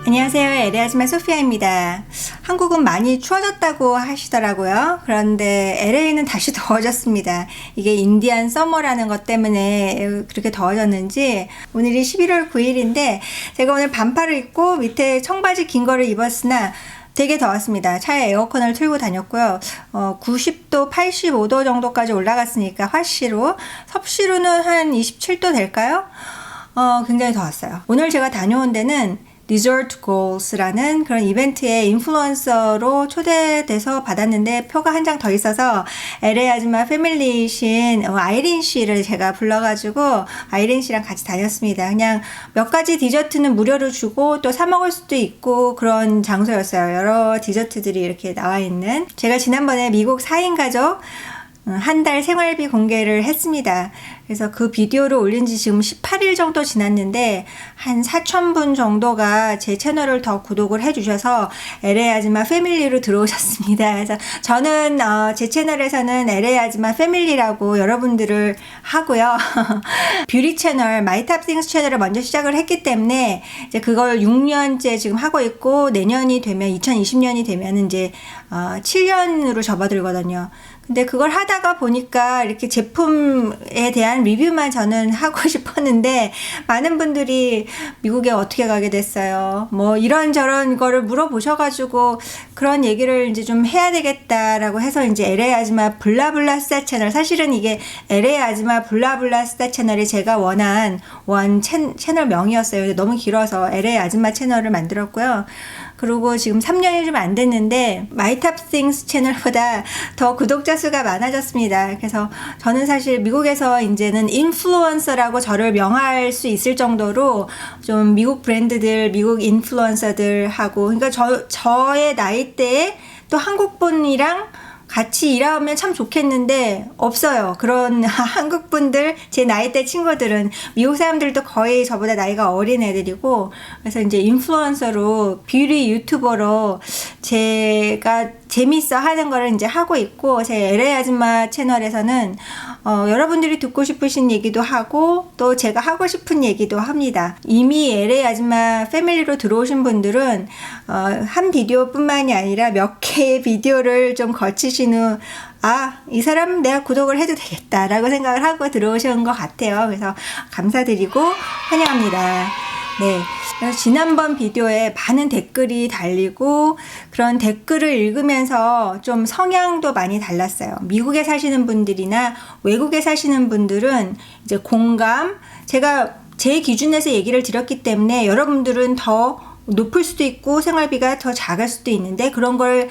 안녕하세요. LA 아줌마 소피아입니다. 한국은 많이 추워졌다고 하시더라고요. 그런데 LA는 다시 더워졌습니다. 이게 인디안 서머라는 것 때문에 그렇게 더워졌는지 오늘이 11월 9일인데 제가 오늘 반팔을 입고 밑에 청바지 긴 거를 입었으나 되게 더웠습니다. 차에 에어컨을 틀고 다녔고요. 90도, 85도 정도까지 올라갔으니까 화씨로, 섭씨로는 한 27도 될까요? 굉장히 더웠어요. 오늘 제가 다녀온 데는 Resort Goals라는 그런 이벤트에 인플루언서로 초대돼서 받았는데 표가 한 장 더 있어서 LA 아줌마 패밀리이신 아이린 씨를 제가 불러가지고 아이린 씨랑 같이 다녔습니다. 그냥 몇 가지 디저트는 무료로 주고 또 사 먹을 수도 있고 그런 장소였어요. 여러 디저트들이 이렇게 나와 있는. 제가 지난번에 미국 4인 가족 한 달 생활비 공개를 했습니다. 그래서 그 비디오를 올린 지 지금 18일 정도 지났는데 한 4,000분 정도가 제 채널을 더 구독을 해주셔서 LA 아줌마 패밀리로 들어오셨습니다. 그래서 저는 제 채널에서는 LA 아줌마 패밀리라고 여러분들을 하고요. 뷰티 채널, 마이탑 띵스 채널을 먼저 시작을 했기 때문에 이제 그걸 6년째 지금 하고 있고 내년이 되면 2020년이 되면 이제 7년으로 접어들거든요. 근데 그걸 하다가 보니까 이렇게 제품에 대한 리뷰만 저는 하고 싶었는데 많은 분들이 미국에 어떻게 가게 됐어요? 뭐 이런저런 거를 물어보셔가지고 그런 얘기를 이제 좀 해야 되겠다라고 해서 이제 LA 아줌마 블라블라 스타 채널, 사실은 이게 LA 아줌마 블라블라 스타 채널이 제가 원한 채널명이었어요. 근데 너무 길어서 LA 아줌마 채널을 만들었고요. 그리고 지금 3년이 좀 안 됐는데 마이탑 띵스 채널보다 더 구독자 수가 많아졌습니다. 그래서 저는 사실 미국에서 이제는 인플루언서라고 저를 명할 수 있을 정도로 좀 미국 브랜드들, 미국 인플루언서들하고, 그러니까 저의 나이대에 또 한국분이랑 같이 일하면 참 좋겠는데 없어요. 그런 한국분들, 제 나이대 친구들은. 미국 사람들도 거의 저보다 나이가 어린 애들이고, 그래서 이제 인플루언서로, 뷰티 유튜버로 제가 재밌어 하는 거를 이제 하고 있고, 제 LA 아줌마 채널에서는 여러분들이 듣고 싶으신 얘기도 하고 또 제가 하고 싶은 얘기도 합니다. 이미 LA 아줌마 패밀리로 들어오신 분들은 한 비디오뿐만이 아니라 몇 개의 비디오를 좀 거치신 후 이 사람 내가 구독을 해도 되겠다라고 생각을 하고 들어오신 것 같아요. 그래서 감사드리고 환영합니다. 네. 그래서 지난번 비디오에 많은 댓글이 달리고 그런 댓글을 읽으면서 좀 성향도 많이 달랐어요. 미국에 사시는 분들이나 외국에 사시는 분들은 이제 공감, 제가 제 기준에서 얘기를 드렸기 때문에 여러분들은 더 높을 수도 있고 생활비가 더 작을 수도 있는데 그런 걸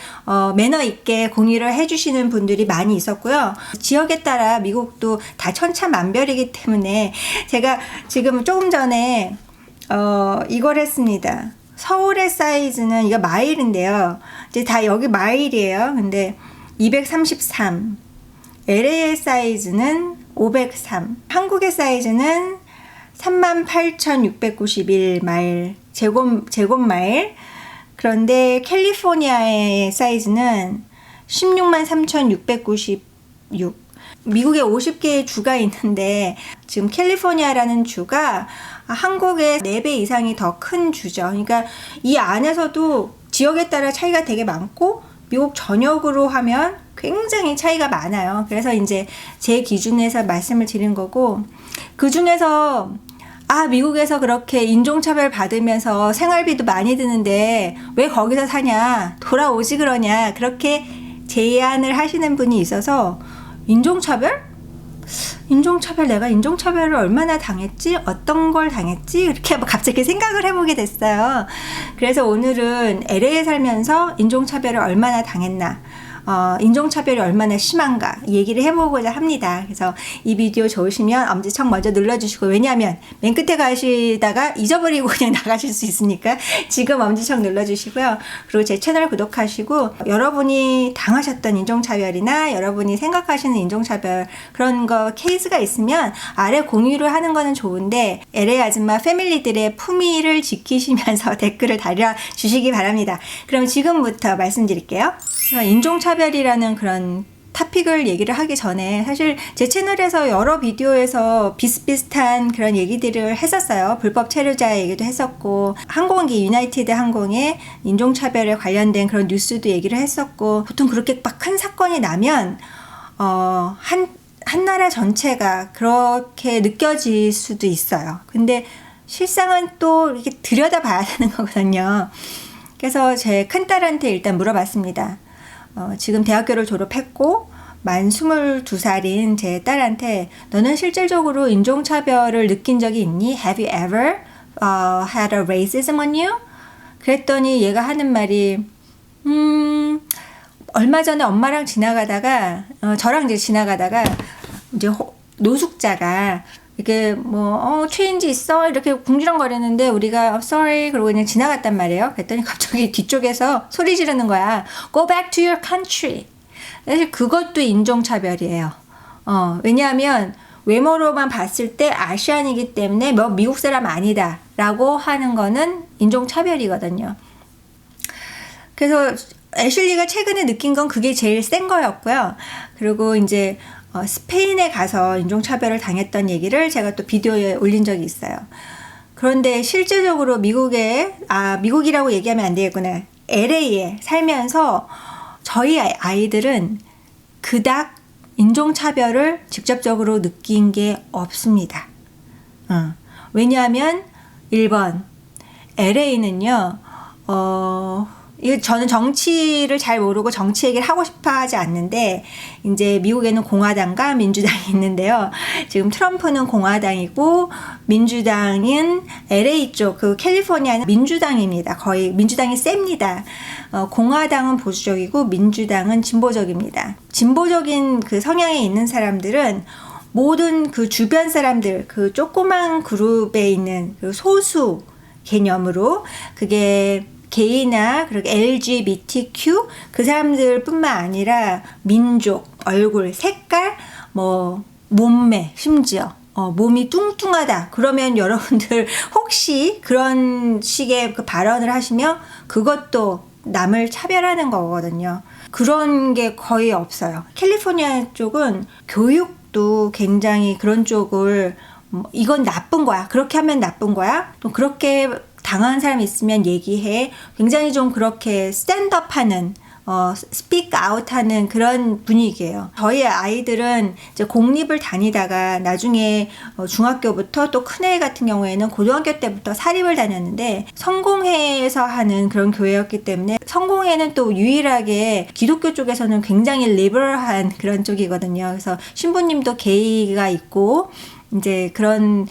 매너 있게 공유를 해주시는 분들이 많이 있었고요. 지역에 따라 미국도 다 천차만별이기 때문에 제가 지금 조금 전에 이걸 했습니다. 서울의 사이즈는 이거 마일인데요. 이제 다 여기 마일이에요. 근데 233. LA의 사이즈는 503. 한국의 사이즈는 38,691 마일. 제곱마일. 그런데 캘리포니아의 사이즈는 163,696. 미국에 50개의 주가 있는데 지금 캘리포니아라는 주가 한국의 4배 이상이 더 큰 주죠. 그러니까 이 안에서도 지역에 따라 차이가 되게 많고 미국 전역으로 하면 굉장히 차이가 많아요. 그래서 이제 제 기준에서 말씀을 드린 거고, 그 중에서 미국에서 그렇게 인종차별 받으면서 생활비도 많이 드는데 왜 거기서 사냐, 돌아오지 그러냐, 그렇게 제안을 하시는 분이 있어서 내가 인종차별을 얼마나 당했지? 어떤 걸 당했지? 이렇게 갑자기 생각을 해보게 됐어요. 그래서 오늘은 LA에 살면서 인종차별을 얼마나 당했나, 인종차별이 얼마나 심한가 얘기를 해보고자 합니다. 그래서 이 비디오 좋으시면 엄지척 먼저 눌러주시고, 왜냐하면 맨 끝에 가시다가 잊어버리고 그냥 나가실 수 있으니까 지금 엄지척 눌러주시고요. 그리고 제 채널 구독하시고 여러분이 당하셨던 인종차별이나 여러분이 생각하시는 인종차별 그런 거 케이스가 있으면 아래 공유를 하는 거는 좋은데 LA 아줌마 패밀리들의 품위를 지키시면서 댓글을 달아주시기 바랍니다. 그럼 지금부터 말씀드릴게요. 인종차별이라는 그런 토픽을 얘기를 하기 전에 사실 제 채널에서 여러 비디오에서 비슷비슷한 그런 얘기들을 했었어요. 불법 체류자 얘기도 했었고, 항공기 유나이티드 항공의 인종차별에 관련된 그런 뉴스도 얘기를 했었고, 보통 그렇게 막 큰 사건이 나면 한 나라 전체가 그렇게 느껴질 수도 있어요. 근데 실상은 또 이렇게 들여다봐야 되는 거거든요. 그래서 제 큰딸한테 일단 물어봤습니다. 지금 대학교를 졸업했고 만 22살인 제 딸한테 너는 실질적으로 인종차별을 느낀 적이 있니? Have you ever had a racism on you? 그랬더니 얘가 하는 말이 얼마 전에 엄마랑 지나가다가 저랑 이제 지나가다가 이제 노숙자가 이렇게 체인지 있어? 이렇게 궁지렁거리는데 우리가 sorry 그러고 그냥 지나갔단 말이에요. 그랬더니 갑자기 뒤쪽에서 소리 지르는 거야. Go back to your country. 사실 그것도 인종차별이에요. 왜냐하면 외모로만 봤을 때 아시안이기 때문에 미국 사람 아니다 라고 하는 거는 인종차별이거든요. 그래서 애슐리가 최근에 느낀 건 그게 제일 센 거였고요. 그리고 이제 스페인에 가서 인종차별을 당했던 얘기를 제가 또 비디오에 올린 적이 있어요. 그런데 실질적으로 미국이라고 얘기하면 안 되겠구나. LA에 살면서 저희 아이들은 그닥 인종차별을 직접적으로 느낀 게 없습니다. 왜냐하면 1번 LA는요. 저는 정치를 잘 모르고 정치 얘기를 하고 싶어 하지 않는데, 이제 미국에는 공화당과 민주당이 있는데요. 지금 트럼프는 공화당이고, 민주당은 LA 쪽, 캘리포니아는 민주당입니다. 거의 민주당이 셉니다. 공화당은 보수적이고, 민주당은 진보적입니다. 진보적인 그 성향에 있는 사람들은 모든 그 주변 사람들, 그 조그만 그룹에 있는 그 소수 개념으로, 그게 게이나 그리고 LGBTQ 그 사람들 뿐만 아니라 민족, 얼굴, 색깔, 몸매, 심지어 몸이 뚱뚱하다 그러면 여러분들 혹시 그런 식의 그 발언을 하시면 그것도 남을 차별하는 거거든요. 그런 게 거의 없어요. 캘리포니아 쪽은 교육도 굉장히 그런 쪽을 이건 나쁜 거야, 그렇게 하면 나쁜 거야, 또 그렇게 당한 사람 있으면 얘기해. 굉장히 좀 그렇게 스탠드업하는, 스피크 아웃하는 그런 분위기예요. 저희 아이들은 이제 공립을 다니다가 나중에 중학교부터 또 큰애 같은 경우에는 고등학교 때부터 사립을 다녔는데 성공회에서 하는 그런 교회였기 때문에, 성공회는 또 유일하게 기독교 쪽에서는 굉장히 리버럴한 그런 쪽이거든요. 그래서 신부님도 게이가 있고 이제 그런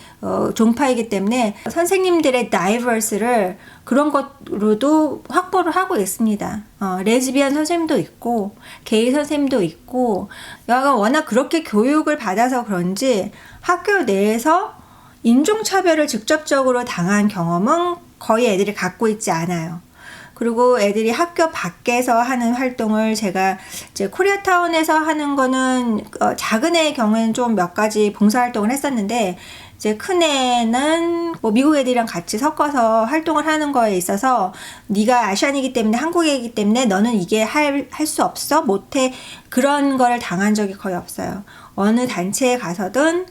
종파이기 때문에 선생님들의 다이버스를 그런 것으로도 확보를 하고 있습니다. 레즈비언 선생님도 있고 게이 선생님도 있고, 여하간 워낙 그렇게 교육을 받아서 그런지 학교 내에서 인종차별을 직접적으로 당한 경험은 거의 애들이 갖고 있지 않아요. 그리고 애들이 학교 밖에서 하는 활동을 제가 이제 코리아타운에서 하는 거는 작은 애의 경우에는 좀 몇 가지 봉사활동을 했었는데, 이제 큰 애는 미국 애들이랑 같이 섞어서 활동을 하는 거에 있어서 네가 아시안이기 때문에, 한국 애이기 때문에 너는 이게 할 수 없어? 못해? 그런 거를 당한 적이 거의 없어요. 어느 단체에 가서든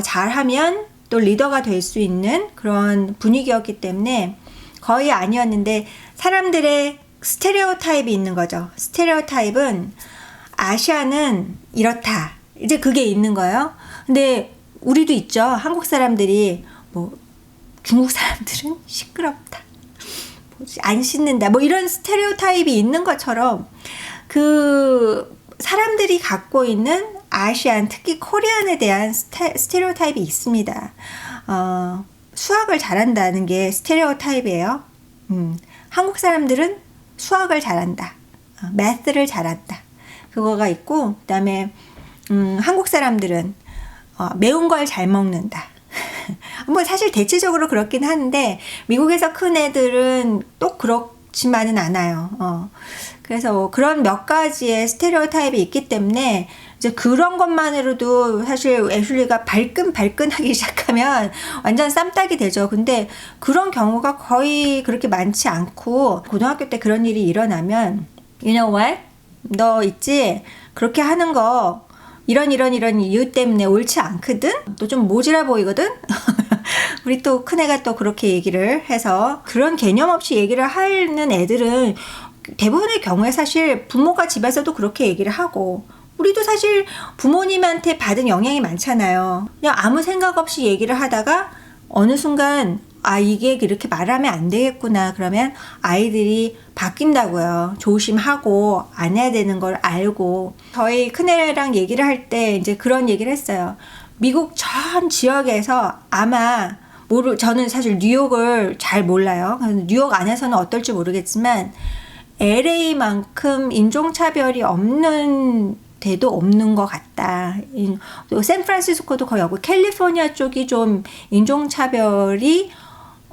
잘하면 또 리더가 될 수 있는 그런 분위기였기 때문에 거의 아니었는데, 사람들의 스테레오타입이 있는 거죠. 스테레오타입은 아시아는 이렇다, 이제 그게 있는 거예요. 근데 우리도 있죠. 한국 사람들이 중국 사람들은 시끄럽다, 안 씻는다, 이런 스테레오타입이 있는 것처럼 그 사람들이 갖고 있는 아시안, 특히 코리안에 대한 스테레오타입이 있습니다. 수학을 잘한다는 게 스테레오타입이에요. 한국 사람들은 수학을 잘한다, 매스를 잘한다, 그거가 있고, 그 다음에 한국 사람들은 매운 걸 잘 먹는다. 사실 대체적으로 그렇긴 한데 미국에서 큰 애들은 또 그렇지만은 않아요. 그래서 그런 몇 가지의 스테레오타입이 있기 때문에 이제 그런 것만으로도 사실 애슐리가 발끈하기 시작하면 완전 쌈딱이 되죠. 근데 그런 경우가 거의 그렇게 많지 않고, 고등학교 때 그런 일이 일어나면 You know what? 너 있지? 그렇게 하는 거 이런 이유 때문에 옳지 않거든? 또 좀 모질아 보이거든? 우리 또 큰애가 또 그렇게 얘기를 해서 그런 개념 없이 얘기를 하는 애들은 대부분의 경우에 사실 부모가 집에서도 그렇게 얘기를 하고 우리도 사실 부모님한테 받은 영향이 많잖아요. 그냥 아무 생각 없이 얘기를 하다가 어느 순간 이게 그렇게 말하면 안 되겠구나. 그러면 아이들이 바뀐다고요. 조심하고 안 해야 되는 걸 알고. 저희 큰애랑 얘기를 할 때 이제 그런 얘기를 했어요. 미국 전 지역에서 아마 저는 사실 뉴욕을 잘 몰라요. 뉴욕 안에서는 어떨지 모르겠지만 LA만큼 인종차별이 없는 데도 없는 것 같다. 또 샌프란시스코도 거의 없고 캘리포니아 쪽이 좀 인종차별이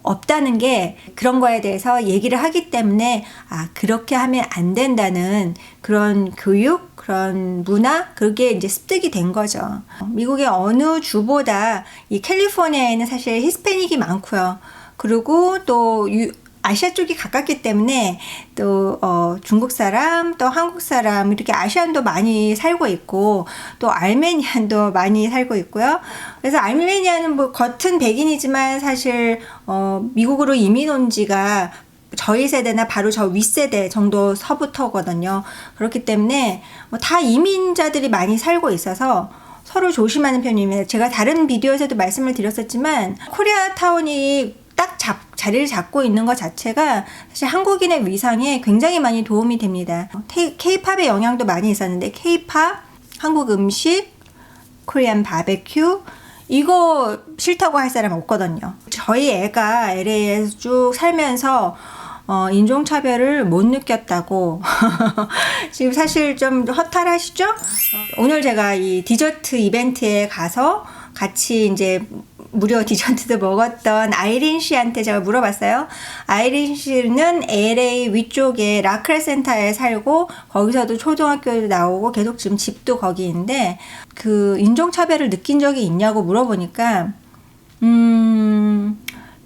없다는 게 그런 거에 대해서 얘기를 하기 때문에 그렇게 하면 안 된다는 그런 교육, 그런 문화, 그게 이제 습득이 된 거죠. 미국의 어느 주보다 이 캘리포니아에는 사실 히스패닉이 많고요. 그리고 또 아시아 쪽이 가깝기 때문에 또 중국 사람, 또 한국 사람 이렇게 아시안도 많이 살고 있고 또 알메니안도 많이 살고 있고요. 그래서 알메니안은 뭐 겉은 백인이지만 사실 미국으로 이민 온 지가 저희 세대나 바로 저 윗세대 정도 서부터거든요. 그렇기 때문에 다 이민자들이 많이 살고 있어서 서로 조심하는 편입니다. 제가 다른 비디오에서도 말씀을 드렸었지만 코리아타운이 딱 자리를 잡고 있는 것 자체가 사실 한국인의 위상에 굉장히 많이 도움이 됩니다. K-팝의 영향도 많이 있었는데 K-팝, 한국 음식, 코리안 바베큐 이거 싫다고 할 사람 없거든요. 저희 애가 LA에서 쭉 살면서 인종차별을 못 느꼈다고 지금 사실 좀 허탈하시죠? 오늘 제가 이 디저트 이벤트에 가서 같이 이제 무료 디저트도 먹었던 아이린 씨한테 제가 물어봤어요. 아이린 씨는 LA 위쪽에 라크레 센터에 살고 거기서도 초등학교도 나오고 계속 지금 집도 거기인데 그 인종차별을 느낀 적이 있냐고 물어보니까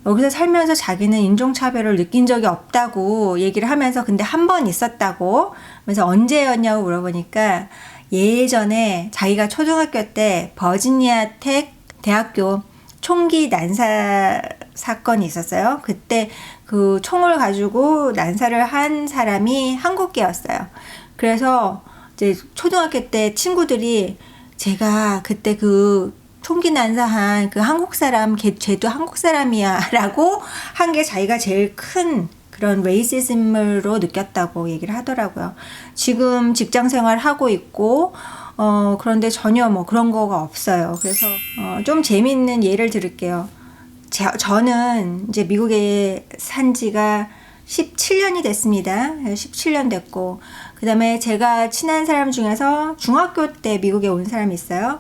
여기서 살면서 자기는 인종차별을 느낀 적이 없다고 얘기를 하면서 근데 한 번 있었다고 그래서 언제였냐고 물어보니까 예전에 자기가 초등학교 때 버지니아 텍 대학교 총기 난사 사건이 있었어요. 그때 그 총을 가지고 난사를 한 사람이 한국계였어요. 그래서 이제 초등학교 때 친구들이 제가 그때 그 총기 난사한 그 한국 사람, 쟤도 한국 사람이야 라고 한 게 자기가 제일 큰 그런 레이시즘으로 느꼈다고 얘기를 하더라고요. 지금 직장 생활 하고 있고 그런데 전혀 뭐 그런 거가 없어요. 그래서 좀 재밌는 예를 들을게요. 저는 이제 미국에 산 지가 17년이 됐습니다. 17년 됐고 그 다음에 제가 친한 사람 중에서 중학교 때 미국에 온 사람이 있어요.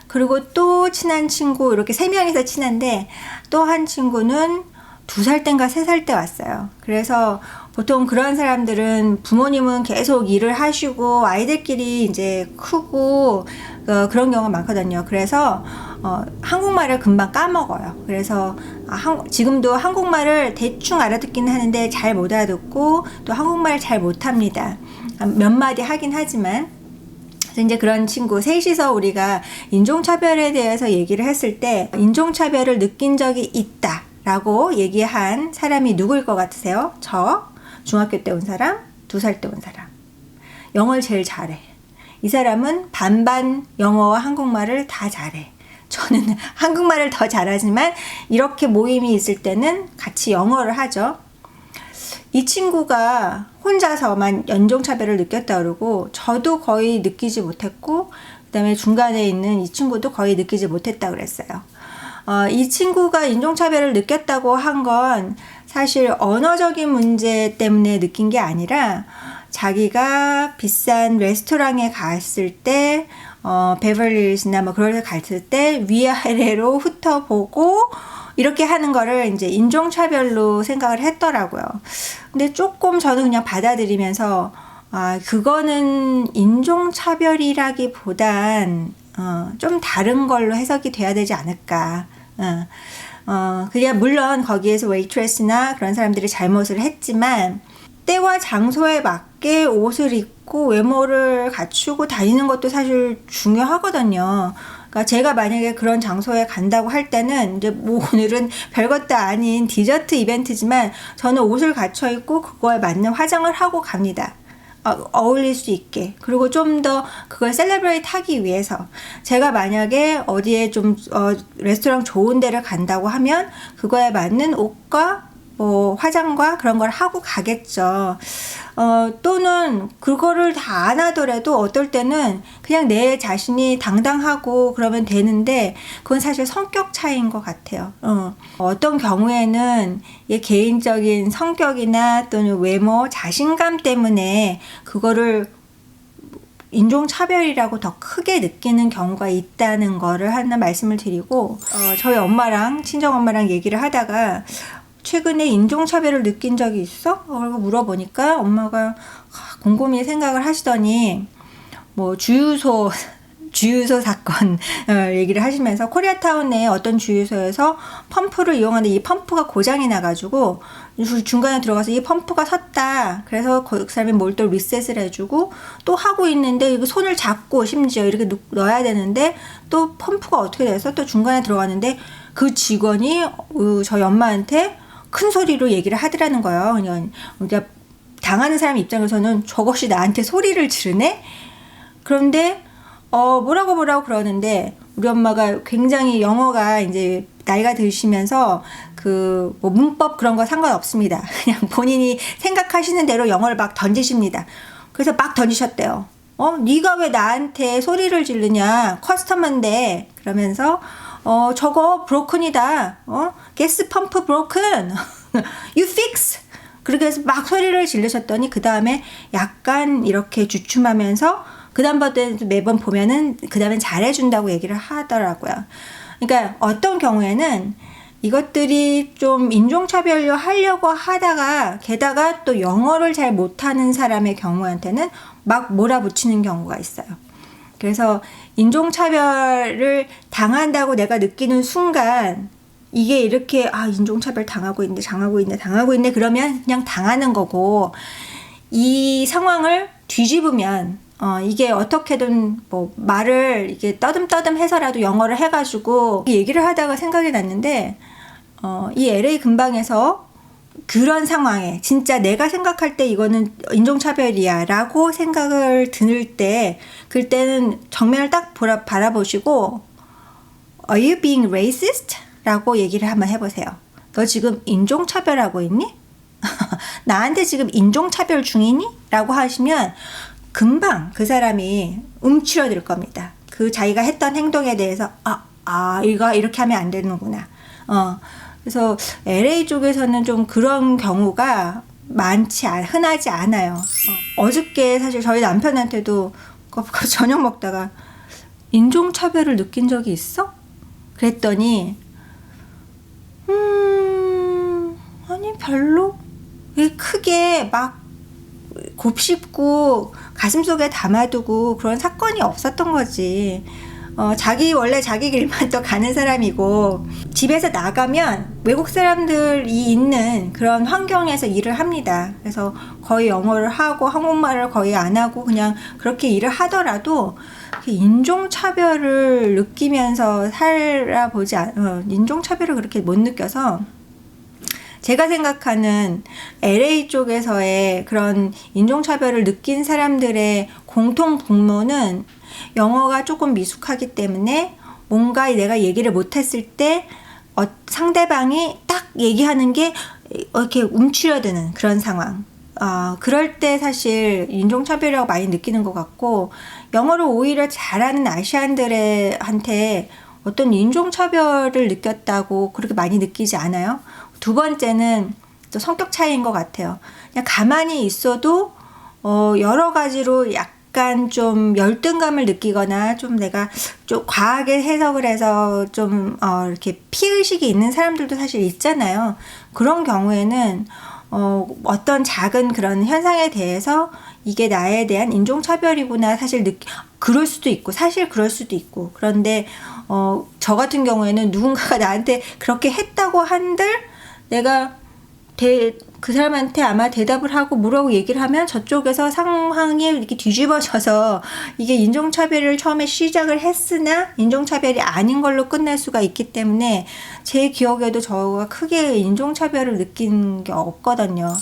그리고 또 친한 친구 이렇게 3명이서 친한데 또 한 친구는 2살 땐가 3살 때 왔어요. 그래서 보통 그런 사람들은 부모님은 계속 일을 하시고 아이들끼리 이제 크고 그런 경우가 많거든요. 그래서 한국말을 금방 까먹어요. 그래서 지금도 한국말을 대충 알아듣기는 하는데 잘 못 알아듣고 또 한국말 잘 못합니다. 몇 마디 하긴 하지만 그래서 이제 그런 친구 셋이서 우리가 인종차별에 대해서 얘기를 했을 때 인종차별을 느낀 적이 있다 라고 얘기한 사람이 누구일 것 같으세요? 저 중학교 때 온 사람, 2살 때 온 사람. 영어를 제일 잘해. 이 사람은 반반 영어와 한국말을 다 잘해. 저는 한국말을 더 잘하지만 이렇게 모임이 있을 때는 같이 영어를 하죠. 이 친구가 혼자서만 인종차별을 느꼈다 그러고 저도 거의 느끼지 못했고 그 다음에 중간에 있는 이 친구도 거의 느끼지 못했다 그랬어요. 이 친구가 인종차별을 느꼈다고 한 건 사실 언어적인 문제 때문에 느낀 게 아니라 자기가 비싼 레스토랑에 갔을 때 베벌리힐스나 뭐 그런 데 갔을 때 위아래로 훑어보고 이렇게 하는 거를 이제 인종차별로 생각을 했더라고요. 근데 조금 저는 그냥 받아들이면서 그거는 인종차별이라기보단 좀 다른 걸로 해석이 돼야 되지 않을까. 그냥 물론 거기에서 웨이트레스나 그런 사람들이 잘못을 했지만 때와 장소에 맞게 옷을 입고 외모를 갖추고 다니는 것도 사실 중요하거든요. 그러니까 제가 만약에 그런 장소에 간다고 할 때는 이제 뭐 오늘은 별것도 아닌 디저트 이벤트지만 저는 옷을 갖춰 입고 그거에 맞는 화장을 하고 갑니다. 어울릴 수 있게. 그리고 좀 더 그걸 셀레브레이트 하기 위해서 제가 만약에 어디에 좀 레스토랑 좋은 데를 간다고 하면 그거에 맞는 옷과 뭐 화장과 그런 걸 하고 가겠죠. 또는 그거를 다 안 하더라도 어떨 때는 그냥 내 자신이 당당하고 그러면 되는데 그건 사실 성격 차이인 것 같아요. 어떤 경우에는 개인적인 성격이나 또는 외모, 자신감 때문에 그거를 인종차별이라고 더 크게 느끼는 경우가 있다는 거를 하나 말씀을 드리고, 저희 엄마랑 친정엄마랑 얘기를 하다가 최근에 인종차별을 느낀 적이 있어? 라고 물어보니까 엄마가 곰곰이 생각을 하시더니 뭐 주유소 사건 얘기를 하시면서 코리아타운의 어떤 주유소에서 펌프를 이용하는데 이 펌프가 고장이 나가지고 중간에 들어가서 이 펌프가 섰다. 그래서 그 사람이 뭘 또 리셋을 해주고 또 하고 있는데 이거 손을 잡고 심지어 이렇게 넣어야 되는데 또 펌프가 어떻게 돼서 또 중간에 들어갔는데 그 직원이 저희 엄마한테 큰 소리로 얘기를 하더라는 거예요. 그러니까 당하는 사람 입장에서는 저것이 나한테 소리를 지르네? 그런데 뭐라고 그러는데 우리 엄마가 굉장히 영어가 이제 나이가 드시면서 뭐 문법 그런 거 상관없습니다. 그냥 본인이 생각하시는 대로 영어를 막 던지십니다. 그래서 막 던지셨대요. 네가 왜 나한테 소리를 지르냐? 커스터머인데. 그러면서 저거 브로큰이다. 가스 펌프 브로큰. You fix. 그렇게 해서 막 소리를 지르셨더니 그 다음에 약간 이렇게 주춤하면서 그 다음부터 매번 보면은 그 다음엔 잘해준다고 얘기를 하더라고요. 그러니까 어떤 경우에는 이것들이 좀 인종차별로 하려고 하다가 게다가 또 영어를 잘 못하는 사람의 경우한테는 막 몰아붙이는 경우가 있어요. 그래서 인종차별을 당한다고 내가 느끼는 순간 이게 이렇게 인종차별 당하고 있네 그러면 그냥 당하는 거고, 이 상황을 뒤집으면 이게 어떻게든 뭐 말을 이게 떠듬떠듬 해서라도 영어를 해가지고 얘기를 하다가 생각이 났는데, 이 LA 근방에서 그런 상황에 진짜 내가 생각할 때 이거는 인종차별이야 라고 생각을 들 때, 그때는 정면을 딱 바라보시고 Are you being racist? 라고 얘기를 한번 해보세요. 너 지금 인종차별하고 있니? 나한테 지금 인종차별 중이니? 라고 하시면 금방 그 사람이 움츠러들 겁니다. 그 자기가 했던 행동에 대해서 이거 이렇게 하면 안 되는구나. 그래서 LA 쪽에서는 좀 그런 경우가 흔하지 않아요. 어저께 사실 저희 남편한테도 저녁 먹다가 인종차별을 느낀 적이 있어? 그랬더니 아니 별로 크게 막 곱씹고 가슴속에 담아두고 그런 사건이 없었던 거지. 원래 자기 길만 또 가는 사람이고, 집에서 나가면 외국 사람들이 있는 그런 환경에서 일을 합니다. 그래서 거의 영어를 하고 한국말을 거의 안 하고 그냥 그렇게 일을 하더라도 인종차별을 느끼면서 인종차별을 그렇게 못 느껴서, 제가 생각하는 LA 쪽에서의 그런 인종차별을 느낀 사람들의 공통 분모는 영어가 조금 미숙하기 때문에 뭔가 내가 얘기를 못했을 때 상대방이 딱 얘기하는 게 이렇게 움츠려드는 그런 상황. 그럴 때 사실 인종차별이라고 많이 느끼는 것 같고, 영어를 오히려 잘하는 아시안들한테 어떤 인종차별을 느꼈다고 그렇게 많이 느끼지 않아요. 두 번째는 또 성격 차이인 것 같아요. 그냥 가만히 있어도 여러 가지로 약간 좀 열등감을 느끼거나 좀 내가 좀 과하게 해석을 해서 좀 이렇게 피의식이 있는 사람들도 사실 있잖아요. 그런 경우에는 어떤 작은 그런 현상에 대해서 이게 나에 대한 인종차별이구나 그럴 수도 있고, 사실 그럴 수도 있고, 그런데 저 같은 경우에는 누군가가 나한테 그렇게 했다고 한들 내가 그 사람한테 아마 대답을 하고 뭐라고 얘기를 하면 저쪽에서 상황이 이렇게 뒤집어져서 이게 인종차별을 처음에 시작을 했으나 인종차별이 아닌 걸로 끝날 수가 있기 때문에 제 기억에도 저가 크게 인종차별을 느낀 게 없거든요.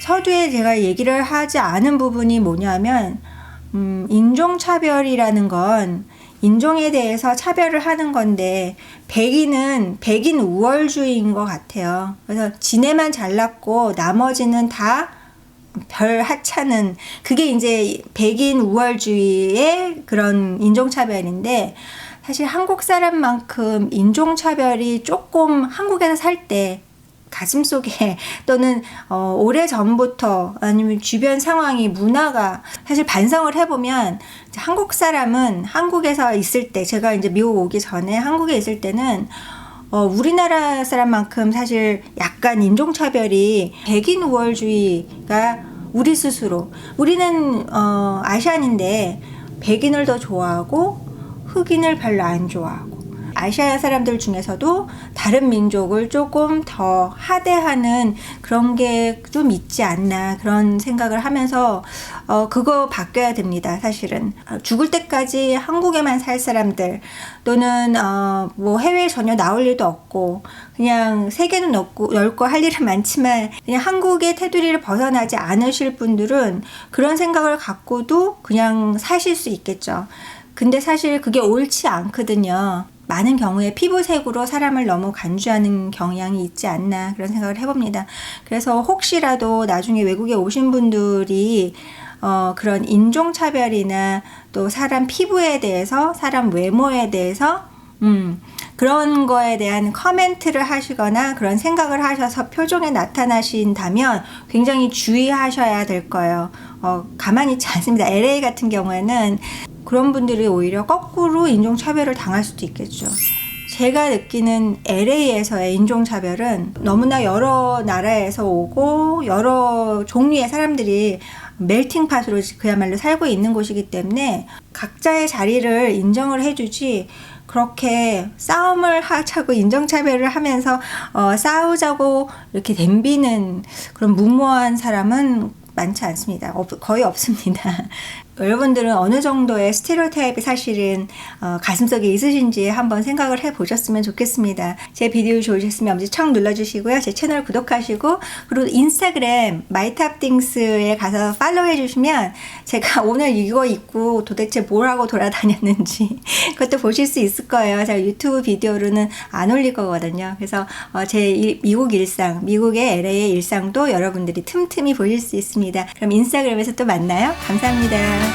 서두에 제가 얘기를 하지 않은 부분이 뭐냐면 인종차별이라는 건 인종에 대해서 차별을 하는 건데 백인은 백인 우월주의인 것 같아요. 그래서 지네만 잘났고 나머지는 다 별 하찮은 그게 이제 백인 우월주의의 그런 인종차별인데 사실 한국 사람만큼 인종차별이 조금 한국에서 살 때 가슴속에 또는 오래전부터 아니면 주변 상황이 문화가 사실 반성을 해보면 한국 사람은 한국에서 있을 때 제가 이제 미국 오기 전에 한국에 있을 때는 우리나라 사람만큼 사실 약간 인종차별이 백인 우월주의가 우리 스스로 우리는 아시안인데 백인을 더 좋아하고 흑인을 별로 안 좋아하고 아시아 사람들 중에서도 다른 민족을 조금 더 하대하는 그런 게 좀 있지 않나 그런 생각을 하면서 그거 바뀌어야 됩니다. 사실은 죽을 때까지 한국에만 살 사람들 또는 뭐 해외에 전혀 나올 일도 없고 그냥 세계는 넓고 할 일은 많지만 그냥 한국의 테두리를 벗어나지 않으실 분들은 그런 생각을 갖고도 그냥 사실 수 있겠죠. 근데 사실 그게 옳지 않거든요. 많은 경우에 피부색으로 사람을 너무 간주하는 경향이 있지 않나 그런 생각을 해봅니다. 그래서 혹시라도 나중에 외국에 오신 분들이 그런 인종차별이나 또 사람 피부에 대해서 사람 외모에 대해서 그런 거에 대한 커멘트를 하시거나 그런 생각을 하셔서 표정에 나타나신다면 굉장히 주의하셔야 될 거예요. 가만히 있지 않습니다. LA 같은 경우에는 그런 분들이 오히려 거꾸로 인종차별을 당할 수도 있겠죠. 제가 느끼는 LA에서의 인종차별은 너무나 여러 나라에서 오고 여러 종류의 사람들이 멜팅팟으로 그야말로 살고 있는 곳이기 때문에 각자의 자리를 인정을 해주지 그렇게 싸움을 하자고 인종차별을 하면서 싸우자고 이렇게 덤비는 그런 무모한 사람은 많지 않습니다. 거의 없습니다. 여러분들은 어느 정도의 스테레오타입이 사실은 가슴속에 있으신지 한번 생각을 해보셨으면 좋겠습니다. 제 비디오 좋으셨으면 엄지 청 눌러주시고요. 제 채널 구독하시고 그리고 인스타그램 마이탑띵스에 가서 팔로우 해주시면 제가 오늘 이거 입고 도대체 뭘 하고 돌아다녔는지 그것도 보실 수 있을 거예요. 제가 유튜브 비디오로는 안 올릴 거거든요. 그래서 제 미국 일상, 미국의 LA의 일상도 여러분들이 틈틈이 보실 수 있습니다. 그럼 인스타그램에서 또 만나요. 감사합니다.